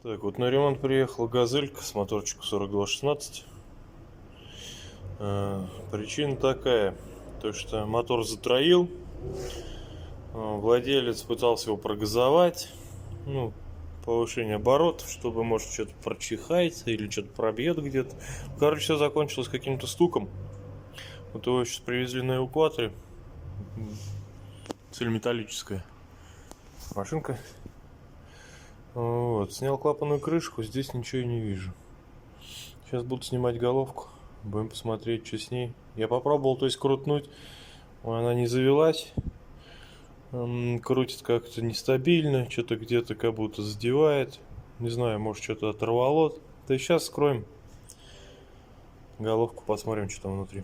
Так, вот на ремонт приехала газелька с моторчиком 4216. Причина такая, то что мотор затроил, владелец пытался его прогазовать, ну, повышение оборотов, чтобы, может, что-то прочихать или что-то пробьет где-то. Короче, все закончилось каким-то стуком. Вот его сейчас привезли на эвакуаторе. Цельнометаллическая машинка. Вот, снял клапанную крышку, здесь ничего и не вижу. Сейчас буду снимать головку, будем посмотреть, что с ней. Я попробовал, то есть, крутнуть, она не завелась. Крутит как-то нестабильно, что-то где-то как будто задевает. Не знаю, может, что-то оторвало. Да и сейчас скроем головку, посмотрим, что там внутри.